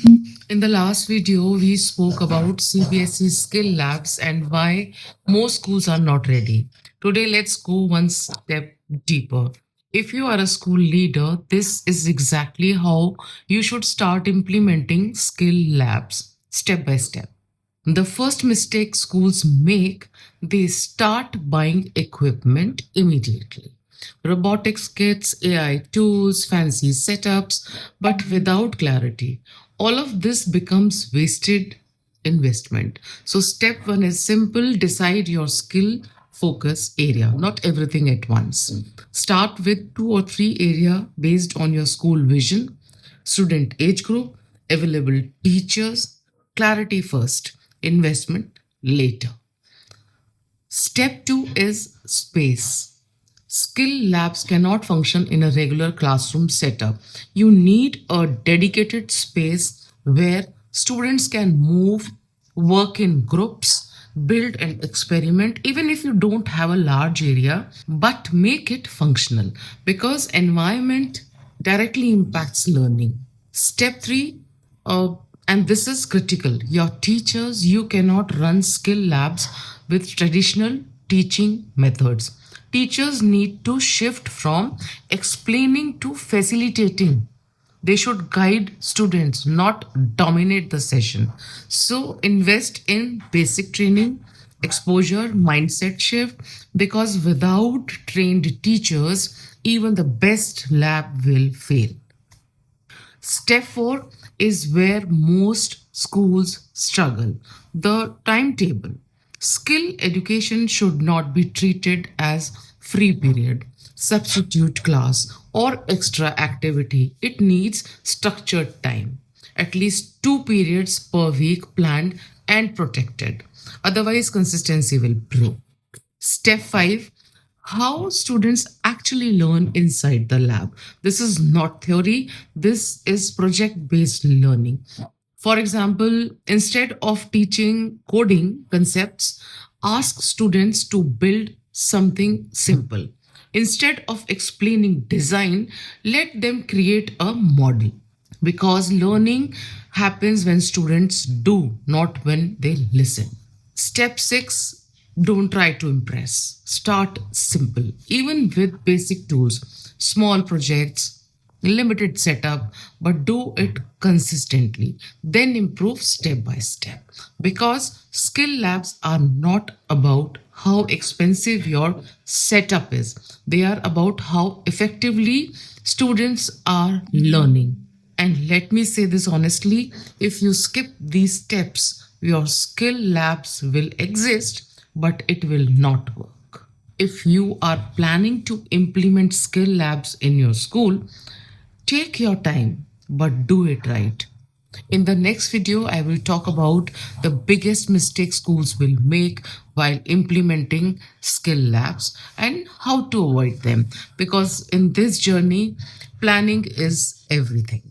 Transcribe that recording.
In the last video, we spoke about CBSE Skill Labs and why most schools are not ready. Today, let's go one step deeper. If you are a school leader, this is exactly how you should start implementing skill labs step by step. The first mistake schools make, they start buying equipment immediately. Robotics kits, AI tools, fancy setups, but without clarity. All of this becomes wasted investment. So, step one is simple decide your skill focus area, not everything at once. Start with two or three area based on your school vision, student age group, available teachers, clarity first, investment later. Step two is space. Skill labs cannot function in a regular classroom setup. You need a dedicated space where students can move, work in groups, build and experiment, even if you don't have a large area, but make it functional because environment directly impacts learning. Step three, uh, and this is critical. Your teachers, you cannot run skill labs with traditional teaching methods. Teachers need to shift from explaining to facilitating. They should guide students, not dominate the session. So, invest in basic training, exposure, mindset shift, because without trained teachers, even the best lab will fail. Step four is where most schools struggle the timetable. Skill education should not be treated as free period, substitute class, or extra activity. It needs structured time, at least two periods per week planned and protected. Otherwise, consistency will break. Step 5, how students actually learn inside the lab. This is not theory, this is project based learning. For example, instead of teaching coding concepts, ask students to build something simple. Instead of explaining design, let them create a model because learning happens when students do, not when they listen. Step 6, don't try to impress. Start simple. Even with basic tools, small projects, limited setup, but do it consistently. Then improve step by step. Because skill labs are not about how expensive your setup is, they are about how effectively students are learning. And let me say this honestly, if you skip these steps, your skill labs will exist, but it will not work. If you are planning to implement skill labs in your school, take your time, but do it right. In the next video, I will talk about the biggest mistakes schools will make while implementing skill labs and how to avoid them. Because in this journey, planning is everything.